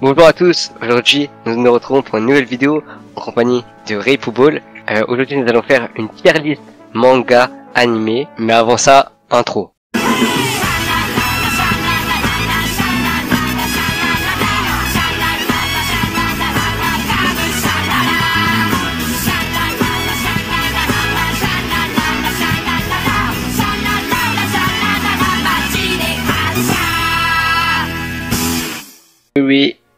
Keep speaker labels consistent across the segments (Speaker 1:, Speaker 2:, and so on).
Speaker 1: Bonjour à tous, aujourd'hui nous nous retrouvons pour une nouvelle vidéo en compagnie de Ray Poubol. Aujourd'hui nous allons faire une tier list manga animé, mais avant ça, intro.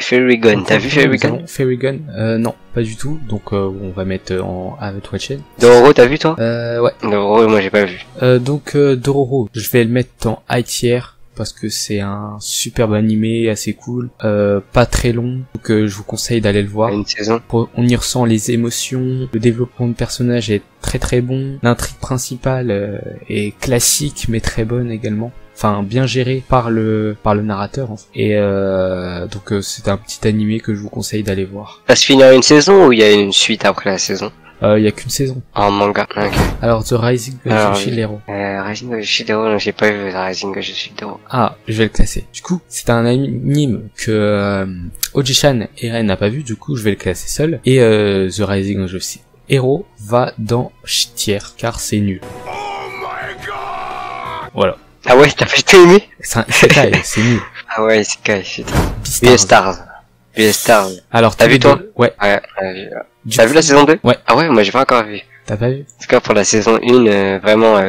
Speaker 1: Fairy Gun, t'as vu Fairy Gun?
Speaker 2: Fairy Gun, non, pas du tout, donc on va mettre en Have Watched.
Speaker 1: Dororo, t'as vu toi?
Speaker 2: Ouais.
Speaker 1: Dororo, moi j'ai pas vu.
Speaker 2: Dororo, je vais le mettre en high tier, parce que c'est un superbe animé, assez cool, pas très long, donc je vous conseille d'aller le voir.
Speaker 1: Une saison.
Speaker 2: On y ressent les émotions, le développement de personnage est très très bon, l'intrigue principale est classique mais très bonne également. Enfin, bien géré par le narrateur en fait. Et donc c'est un petit animé que je vous conseille d'aller voir.
Speaker 1: Ça se finit en une saison ou il y a une suite après la saison?
Speaker 2: Il y a qu'une saison.
Speaker 1: En manga. Okay.
Speaker 2: Alors The Rising of Shidero.
Speaker 1: Rising of Shidero, non, j'ai pas vu The Rising of Shidero.
Speaker 2: Ah, je vais le classer. Du coup, c'est un anime que Oji-chan et Ren n'a pas vu, du coup je vais le classer seul. Et The Rising of Shidero va dans tier car c'est nul. Oh my god. Voilà.
Speaker 1: Ah ouais, t'as pas aimé?
Speaker 2: C'est nul.
Speaker 1: Ah ouais, c'est Kai, c'est Beastars.
Speaker 2: Alors,
Speaker 1: t'as vu toi?
Speaker 2: Ouais.
Speaker 1: T'as vu la saison 2?
Speaker 2: Ouais.
Speaker 1: Ah ouais, moi j'ai pas encore vu.
Speaker 2: T'as pas vu?
Speaker 1: En tout cas, pour la saison 1, vraiment,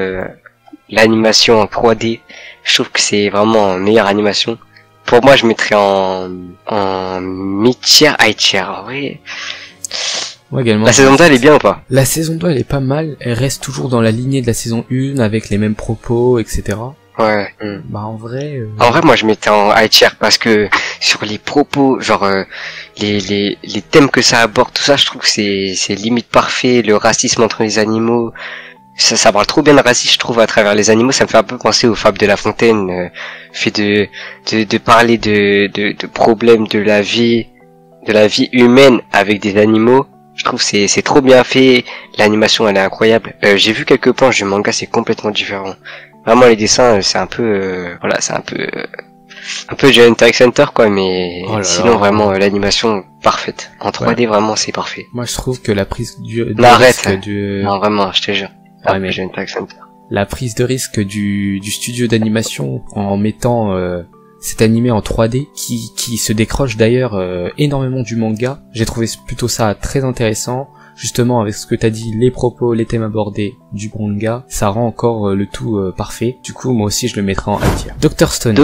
Speaker 1: l'animation en 3D, je trouve que c'est vraiment meilleure animation. Pour moi, je mettrais en mid-tier, high tier, ouais.
Speaker 2: Moi également.
Speaker 1: La saison 2 elle est bien ou pas?
Speaker 2: La saison 2 elle est pas mal, elle reste toujours dans la lignée de la saison 1 avec les mêmes propos, etc.
Speaker 1: Ouais.
Speaker 2: Bah en vrai...
Speaker 1: En vrai moi je mettais en high tier parce que sur les propos, genre les thèmes que ça aborde, tout ça je trouve que c'est limite parfait, le racisme entre les animaux, ça parle trop bien de racisme je trouve à travers les animaux, ça me fait un peu penser aux fables de La Fontaine, fait de parler de problèmes de la vie humaine avec des animaux. Je trouve que c'est trop bien fait, l'animation elle est incroyable. J'ai vu quelques planches du manga, c'est complètement différent. Vraiment les dessins, c'est un peu voilà, c'est un peu Giant Attack Center quoi, mais sinon vraiment l'animation parfaite. En 3D vraiment c'est parfait.
Speaker 2: Moi je trouve que la prise de
Speaker 1: arrête.
Speaker 2: risque
Speaker 1: Non vraiment, je te jure.
Speaker 2: Ouais, mais
Speaker 1: Giant Attack Center.
Speaker 2: La prise de risque du studio d'animation en mettant cet animé en 3D qui se décroche d'ailleurs énormément du manga. J'ai trouvé plutôt ça très intéressant. Justement avec ce que t'as dit, les propos, les thèmes abordés du manga, ça rend encore le tout parfait. Du coup moi aussi je le mettrai en high tier. Dr Stone.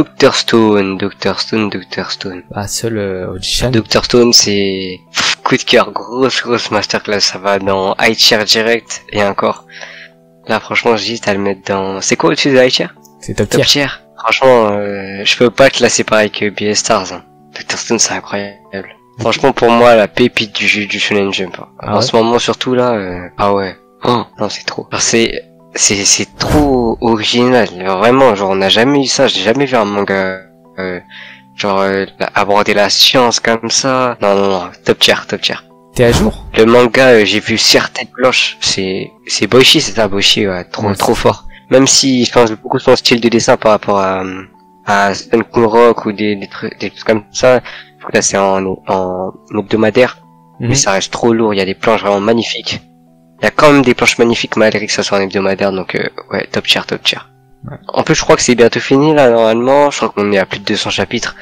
Speaker 2: Bah seul Oji-chan.
Speaker 1: Dr Stone c'est coup de cœur, grosse masterclass, ça va dans high tier direct et encore. Là franchement j'hésite à le mettre dans... C'est quoi au-dessus de high tier?
Speaker 2: C'est top tier.
Speaker 1: Franchement, je peux pas classer pareil que Beastars. Hein. Dr Stone, c'est incroyable. Franchement, pour moi, la pépite du Shonen Jump. Hein. En ce moment, surtout là, ah ouais. Oh, non, c'est trop. C'est trop original. Vraiment, genre, on n'a jamais eu ça. J'ai jamais vu un manga, aborder la science comme ça. Non, top tier.
Speaker 2: T'es à jour?
Speaker 1: Le manga, j'ai vu certaines planches. C'est Boichi, c'est ça, Boichi, ouais, trop fort. Même si je pense beaucoup son style de dessin par rapport à Stone Rock ou des trucs comme ça. Là c'est en hebdomadaire, mais ça reste trop lourd. Il y a des planches vraiment magnifiques. Il y a quand même des planches magnifiques malgré que ça soit en hebdomadaire. Donc ouais, top tier. Ouais. En plus je crois que c'est bientôt fini là normalement. Je crois qu'on est à plus de 200 chapitres.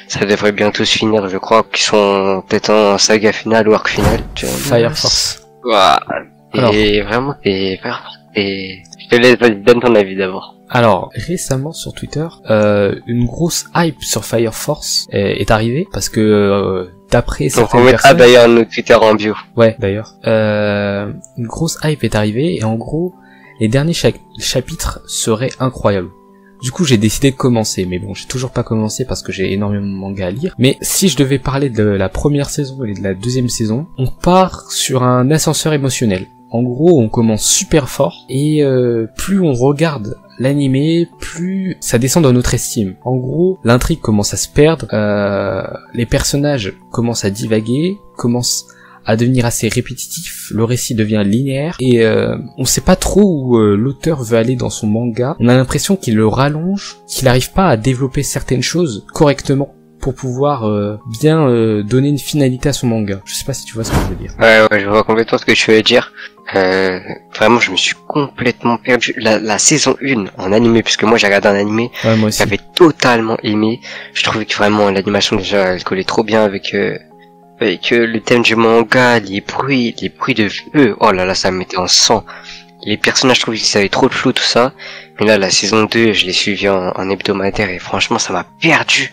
Speaker 1: Ça devrait bientôt se finir. Je crois qu'ils sont peut-être en saga finale ou arc final.
Speaker 2: Fire Force.
Speaker 1: Wow. Et vraiment Fire Force. Et je te laisse, donne ton avis d'abord.
Speaker 2: Alors, récemment sur Twitter, une grosse hype sur Fire Force est arrivée parce que d'après certaines personnes...
Speaker 1: Ah d'ailleurs notre Twitter en bio.
Speaker 2: Ouais, d'ailleurs. Une grosse hype est arrivée et en gros, les derniers chapitres seraient incroyables. Du coup, j'ai décidé de commencer, mais bon, j'ai toujours pas commencé parce que j'ai énormément de mangas à lire. Mais si je devais parler de la première saison et de la deuxième saison, on part sur un ascenseur émotionnel. En gros, on commence super fort et plus on regarde l'animé, plus ça descend dans notre estime. En gros, l'intrigue commence à se perdre, les personnages commencent à divaguer, commencent à devenir assez répétitif, le récit devient linéaire et on sait pas trop où l'auteur veut aller dans son manga. On a l'impression qu'il le rallonge, qu'il n'arrive pas à développer certaines choses correctement pour pouvoir bien donner une finalité à son manga. Je sais pas si tu vois ce que je veux dire.
Speaker 1: Ouais, je vois complètement ce que tu veux dire. Vraiment, je me suis complètement perdu. La saison 1 en animé, puisque moi j'ai regardé un animé,
Speaker 2: Ouais, moi aussi.
Speaker 1: j'avais totalement aimé. Je trouvais que vraiment l'animation déjà, elle collait trop bien avec le thème du manga, les bruits de feu. Oh là là, ça me mettait en sang. Les personnages, je trouvais qu'ils avaient trop de flou, tout ça. Mais là, la saison 2, je l'ai suivi en hebdomadaire et franchement, ça m'a perdu.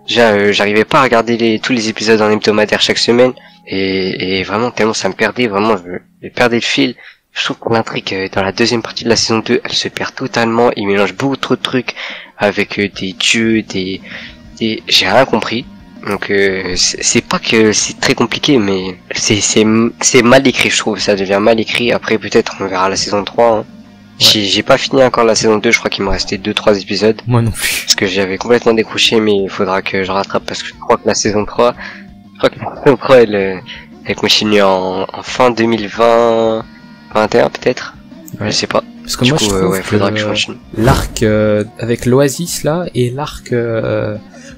Speaker 1: Déjà, j'arrivais pas à regarder tous les épisodes en hebdomadaire chaque semaine. Et vraiment, tellement ça me perdait, vraiment, je perdais le fil. Je trouve que l'intrigue dans la deuxième partie de la saison 2, elle se perd totalement. Il mélange beaucoup trop de trucs avec des dieux, j'ai rien compris. Donc c'est pas que c'est très compliqué, mais c'est mal écrit, je trouve. Ça devient mal écrit. Après peut-être on verra la saison 3. Hein. Ouais. J'ai pas fini encore la saison 2, je crois qu'il me restait 2-3 épisodes.
Speaker 2: Moi non plus.
Speaker 1: Parce que j'avais complètement décroché, mais il faudra que je rattrape parce que je crois que la saison 3, elle continue en fin 2020, 21 peut-être. Ouais. Je sais pas.
Speaker 2: Parce que moi je trouve
Speaker 1: faudra que je continue.
Speaker 2: L'arc avec l'Oasis là et l'arc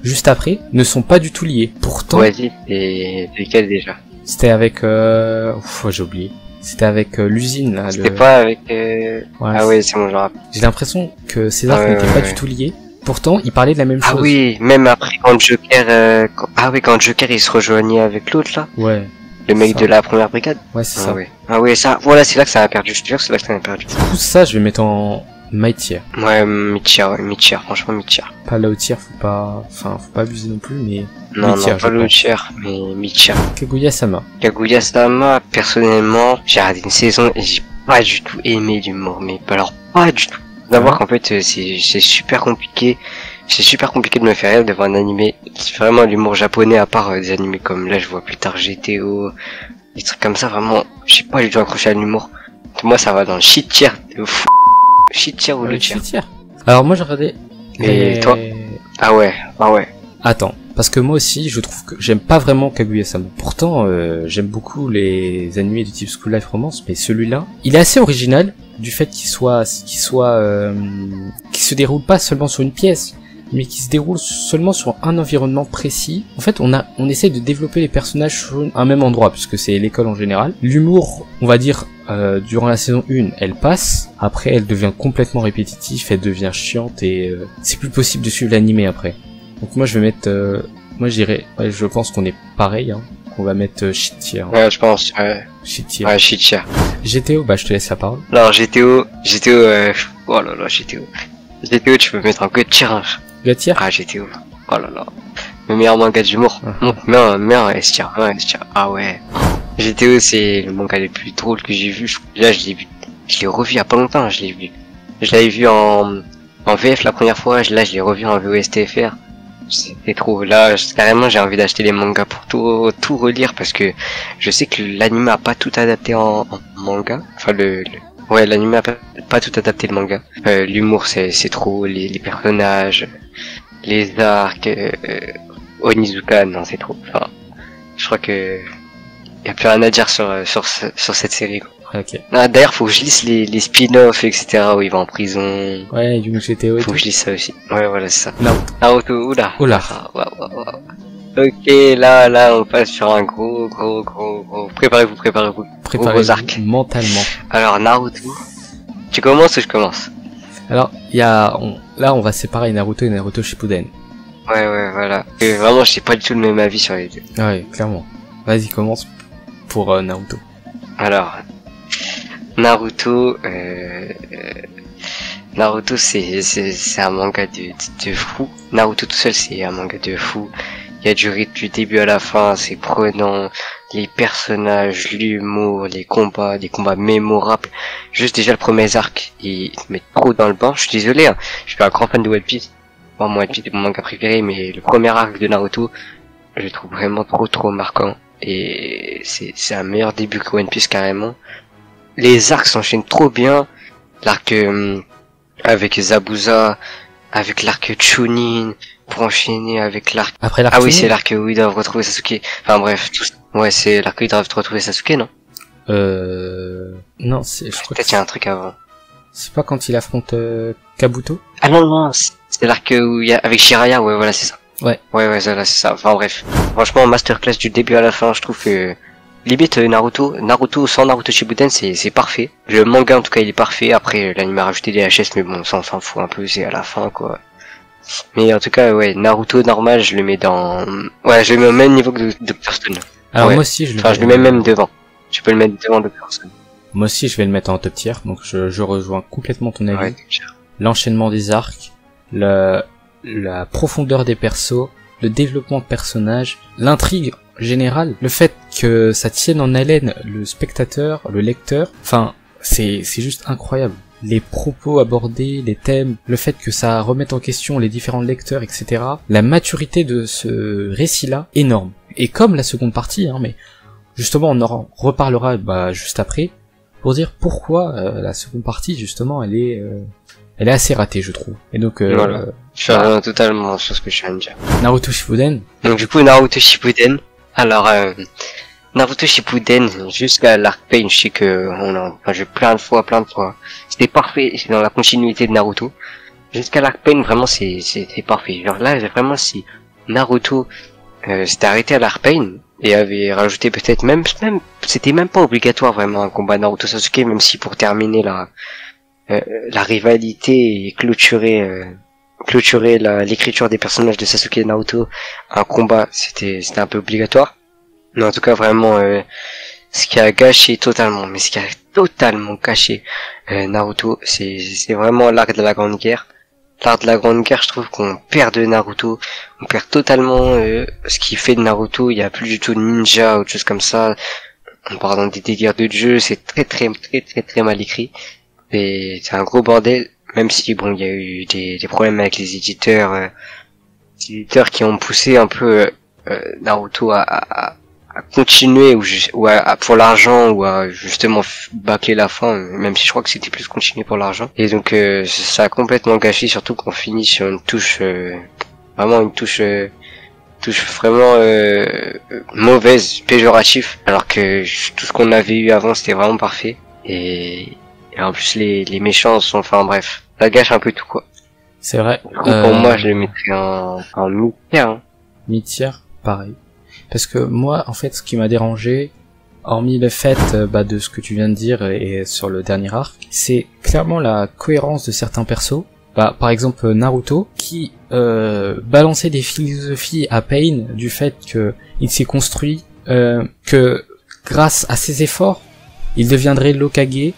Speaker 2: juste après ne sont pas du tout liés. Pourtant.
Speaker 1: Oasis et lequel déjà?
Speaker 2: C'était avec j'ai oublié. C'était avec l'usine là.
Speaker 1: C'était pas avec
Speaker 2: Ouais,
Speaker 1: ah oui, c'est mon genre.
Speaker 2: J'ai l'impression que ces arcs n'étaient pas du tout liés. Pourtant, ils parlaient de la même chose.
Speaker 1: Ah oui, même après quand Joker quand Joker il se rejoignait avec l'autre là.
Speaker 2: Ouais.
Speaker 1: Le mec de la première brigade.
Speaker 2: Ouais, c'est ça.
Speaker 1: Ouais. Ah oui, ça, voilà, c'est là que ça a perdu. Je te jure que c'est là que ça a perdu.
Speaker 2: Du coup, ça, je vais mettre en mid-tier.
Speaker 1: Ouais, mid-tier, franchement mid-tier.
Speaker 2: Pas low tier, faut pas abuser non plus, mais
Speaker 1: non, pas low tier, mais mid-tier.
Speaker 2: Kaguya-sama.
Speaker 1: Kaguya-sama, personnellement, j'ai regardé une saison et j'ai pas du tout aimé l'humour, mais alors pas du tout. D'abord qu'en fait, c'est super compliqué. C'est super compliqué de me faire rire de voir un animé. C'est vraiment l'humour japonais, à part des animés comme là, je vois plus tard GTO, des trucs comme ça, vraiment, j'ai pas du tout accroché à l'humour. Moi, ça va dans le shit tier de fou. Shit tier ou le tier.
Speaker 2: Alors moi, j'ai regardé.
Speaker 1: Et toi? Ah ouais.
Speaker 2: Attends, parce que moi aussi, je trouve que j'aime pas vraiment Kaguya-sama. Pourtant, j'aime beaucoup les animés du type School Life Romance, mais celui-là, il est assez original du fait qu'il se déroule pas seulement sur une pièce, mais qui se déroule seulement sur un environnement précis. En fait, on essaie de développer les personnages sur un même endroit, puisque c'est l'école en général. L'humour, on va dire, durant la saison 1, elle passe. Après, elle devient complètement répétitive, elle devient chiante et c'est plus possible de suivre l'animé après. Donc moi, je vais mettre, moi je dirais, ouais, je pense qu'on est pareil, hein. On va mettre shit tier. Hein.
Speaker 1: Ouais, je pense.
Speaker 2: Shit tier.
Speaker 1: Ouais, shit tier.
Speaker 2: GTO, bah je te laisse la parole.
Speaker 1: Alors GTO, oh là là, GTO, tu peux mettre un good tier. Hein.
Speaker 2: Le tier.
Speaker 1: Ah, GTO. Oh là là. Le meilleur manga d'humour. Mais un S tier. Ah ouais. GTO, c'est le manga le plus drôle que j'ai vu. Là, je l'ai revu il y a pas longtemps, je l'avais vu en VF la première fois, là, je l'ai revu en VOSTFR. C'était trop. Là, carrément, j'ai envie d'acheter les mangas pour tout relire parce que je sais que l'anime a pas tout adapté en manga. Enfin, ouais, l'anime a pas tout adapté le manga. L'humour, c'est trop. Les personnages, les arcs, Onizuka, non, c'est trop. Enfin, je crois que y a plus rien à dire sur cette série, quoi.
Speaker 2: Ok.
Speaker 1: Ah, d'ailleurs, faut que je lise les spin-offs, etc. où il va en prison.
Speaker 2: Ouais, du GTO.
Speaker 1: Faut que je lise ça aussi. Ouais, voilà, c'est ça.
Speaker 2: Naruto.
Speaker 1: Oula.
Speaker 2: Wow.
Speaker 1: Ok, là, on passe sur un gros. Préparez-vous. Gros arc.
Speaker 2: Mentalement.
Speaker 1: Alors, Naruto. Tu commences ou je commence?
Speaker 2: Alors, là, on va séparer Naruto et Naruto Shippuden.
Speaker 1: Ouais, voilà. Et vraiment, j'ai pas du tout le même avis sur les deux.
Speaker 2: Ouais, clairement. Vas-y, commence pour Naruto.
Speaker 1: Alors, Naruto, c'est un manga de fou. Naruto tout seul, c'est un manga de fou. Il y a du rythme du début à la fin, c'est prenant. Les personnages, l'humour, les combats mémorables. Juste déjà le premier arc, il te met trop dans le bain. Je suis désolé, hein. Je suis pas un grand fan de One Piece. Bon, moi, One Piece est mon manga préféré, mais le premier arc de Naruto, je le trouve vraiment trop marquant. Et c'est un meilleur début que One Piece carrément. Les arcs s'enchaînent trop bien. L'arc avec Zabuza, avec l'arc Chunin, pour enchaîner avec l'arc...
Speaker 2: Après l'arc
Speaker 1: Ah oui, c'est l'arc où ils doivent retrouver Sasuke. Enfin bref, ouais, c'est l'arc où ils doivent retrouver Sasuke, non?
Speaker 2: Non, je crois
Speaker 1: peut-être qu'il y a un truc avant.
Speaker 2: C'est pas quand il affronte Kabuto?
Speaker 1: Ah non, c'est l'arc où il y a avec Jiraiya, ouais, voilà, c'est ça. Ouais, ça, là, c'est ça. Enfin bref. Franchement, masterclass du début à la fin, je trouve que limite Naruto sans Naruto Shippuden, c'est parfait. Le manga en tout cas, il est parfait. Après, l'anime a rajouté des HS, mais bon, ça on s'en fout un peu, c'est à la fin quoi. Mais en tout cas, ouais, Naruto normal, je le mets je le mets au même niveau que Dr. Stone.
Speaker 2: Alors
Speaker 1: Ouais.
Speaker 2: moi aussi,
Speaker 1: Enfin, je le mets même devant. Tu peux le mettre devant Dr. Stone.
Speaker 2: Moi aussi, je vais le mettre en top tier, donc je rejoins complètement ton avis.
Speaker 1: Ouais,
Speaker 2: L'enchaînement des arcs, la profondeur des persos, le développement de personnages, l'intrigue générale, le fait que ça tienne en haleine le spectateur, le lecteur, enfin, c'est juste incroyable. Les propos abordés, les thèmes, le fait que ça remette en question les différents lecteurs, etc. La maturité de ce récit-là, énorme. Et comme la seconde partie, hein, mais justement on en reparlera juste après, pour dire pourquoi la seconde partie, justement, elle est assez ratée, je trouve. Et donc,
Speaker 1: voilà. Je suis totalement sur ce que je viens de dire.
Speaker 2: Naruto Shippuden.
Speaker 1: Donc du coup, Naruto Shippuden. Alors, Naruto Shippuden, jusqu'à l'Arc Pain, je sais que j'ai plein de fois. C'était parfait, c'est dans la continuité de Naruto. Jusqu'à l'Arc Pain, vraiment, c'était parfait. Genre là, vraiment, si Naruto s'était arrêté à l'Arc Pain, et avait rajouté peut-être c'était même pas obligatoire vraiment un combat Naruto Sasuke, même si pour terminer la rivalité et clôturer l'écriture des personnages de Sasuke et Naruto, un combat c'était un peu obligatoire. Mais en tout cas vraiment ce qui a totalement gâché Naruto, c'est vraiment l'arc de la Grande Guerre. L'arc de la Grande Guerre, je trouve qu'on perd de Naruto, on perd totalement ce qui fait de Naruto. Il y a plus du tout de ninja ou autre chose comme ça. On part dans des délires de jeu, c'est très mal écrit. Et c'est un gros bordel, même si bon, il y a eu des problèmes avec les éditeurs qui ont poussé un peu Naruto à continuer ou à pour l'argent ou à justement bâcler la fin, même si je crois que c'était plus continuer pour l'argent. Et donc ça a complètement gâché, surtout qu'on finit sur une touche vraiment une touche vraiment mauvaise, péjoratif, alors que tout ce qu'on avait eu avant c'était vraiment parfait. Et en plus les méchants sont, enfin bref, ça gâche un peu tout quoi.
Speaker 2: C'est vrai.
Speaker 1: Pour moi je le mettrais en mi-tier. Hein.
Speaker 2: Mi-tier, pareil. Parce que moi, en fait, ce qui m'a dérangé, hormis le fait de ce que tu viens de dire et sur le dernier arc, c'est clairement la cohérence de certains persos. Par exemple Naruto, qui balançait des philosophies à Pain du fait que il s'est construit, que grâce à ses efforts, il deviendrait l'Hokage,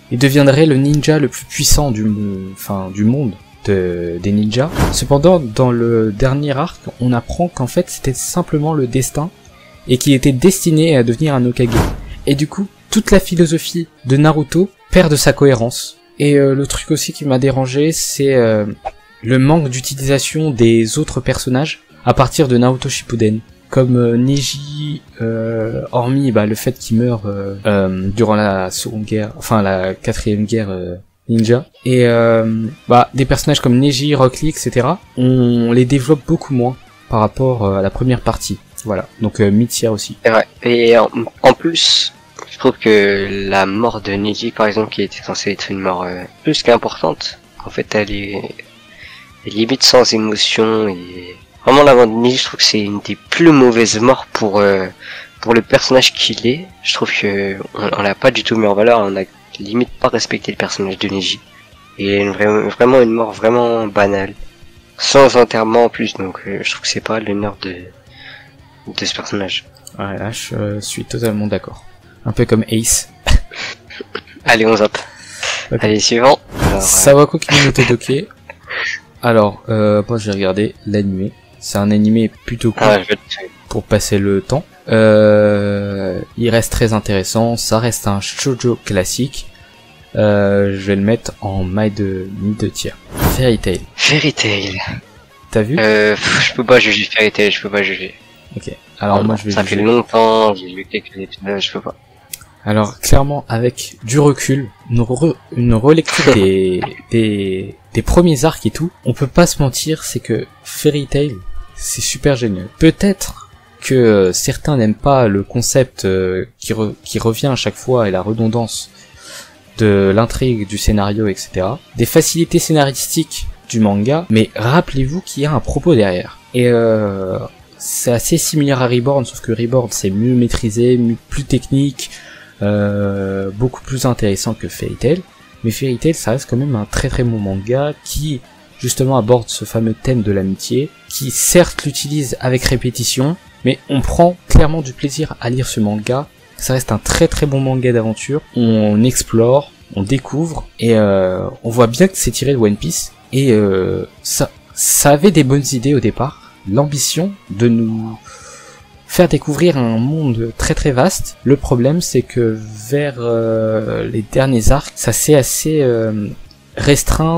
Speaker 2: il deviendrait le ninja le plus puissant du monde. Des ninjas. Cependant, dans le dernier arc, on apprend qu'en fait c'était simplement le destin et qu'il était destiné à devenir un Hokage. Et du coup, toute la philosophie de Naruto perd de sa cohérence. Et le truc aussi qui m'a dérangé, c'est le manque d'utilisation des autres personnages à partir de Naruto Shippuden. Comme Neji, hormis le fait qu'il meurt durant la seconde guerre, enfin la quatrième guerre ninja, et des personnages comme Neji, Rock Lee, etc. on les développe beaucoup moins par rapport à la première partie. Voilà, donc mid-tier aussi.
Speaker 1: C'est vrai. Et en plus, je trouve que la mort de Neji, par exemple, qui était censée être une mort plus qu'importante, en fait, elle est limite sans émotion. Et vraiment, la mort de Neji, je trouve que c'est une des plus mauvaises morts pour le personnage qu'il est. Je trouve que on l'a pas du tout mis en valeur. On a limite pas respecté le personnage de Neji. Et vraiment une mort vraiment banale, sans enterrement en plus. Donc, je trouve que c'est pas l'honneur de ce personnage.
Speaker 2: Ouais, là, je suis totalement d'accord. Un peu comme Ace.
Speaker 1: Allez, on zappe. Okay. Allez, suivant. Alors,
Speaker 2: Sawako Kinomotodoke. Alors, moi j'ai regardé l'animé. C'est un animé plutôt cool pour passer le temps. Il reste très intéressant. Ça reste un shoujo classique. Je vais le mettre en mid-tier. Fairy Tail.
Speaker 1: Fairy Tail.
Speaker 2: T'as vu?
Speaker 1: Je peux pas juger Fairy Tail, je peux pas juger.
Speaker 2: Ok. Alors moi je vais
Speaker 1: ça
Speaker 2: juger.
Speaker 1: fait longtemps, j'ai vu quelques épisodes, je peux pas.
Speaker 2: Alors clairement avec du recul, une relecture des premiers arcs et tout, on peut pas se mentir, c'est que Fairy Tail c'est super génial. Peut-être que certains n'aiment pas le concept qui revient à chaque fois et la redondance de l'intrigue, du scénario, etc. Des facilités scénaristiques du manga, mais rappelez-vous qu'il y a un propos derrière. Et c'est assez similaire à Reborn, sauf que Reborn c'est mieux maîtrisé, plus technique, beaucoup plus intéressant que Fairy Tail. Mais Fairy Tail ça reste quand même un très très bon manga qui justement aborde ce fameux thème de l'amitié, qui certes l'utilise avec répétition, mais on prend clairement du plaisir à lire ce manga. Ça reste un très très bon manga d'aventure, on explore, on découvre, et on voit bien que c'est tiré de One Piece, et ça avait des bonnes idées au départ, l'ambition de nous faire découvrir un monde très très vaste. Le problème c'est que vers les derniers arcs, ça s'est assez restreint.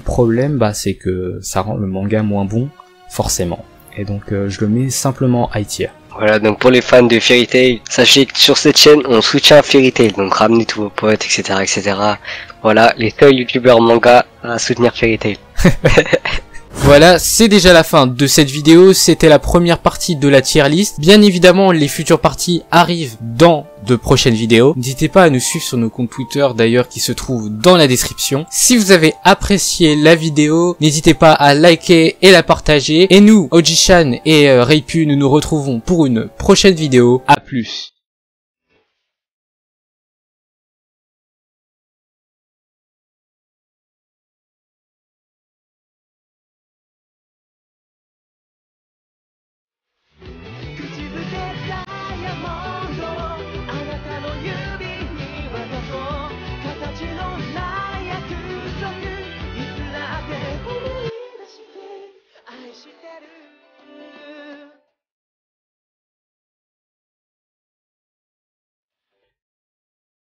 Speaker 2: Problème c'est que ça rend le manga moins bon, forcément. Et donc je le mets simplement high tier.
Speaker 1: Voilà, donc pour les fans de Fairy Tail, sachez que sur cette chaîne, on soutient Fairy Tail, donc ramenez tous vos potes, etc., etc. Voilà, les seuls youtubeurs manga à soutenir Fairy Tail.
Speaker 2: Voilà, c'est déjà la fin de cette vidéo, c'était la première partie de la tier list. Bien évidemment, les futures parties arrivent dans de prochaines vidéos. N'hésitez pas à nous suivre sur nos comptes Twitter d'ailleurs qui se trouvent dans la description. Si vous avez apprécié la vidéo, n'hésitez pas à liker et la partager. Et nous, Oji-chan et Reipu, nous nous retrouvons pour une prochaine vidéo. À plus.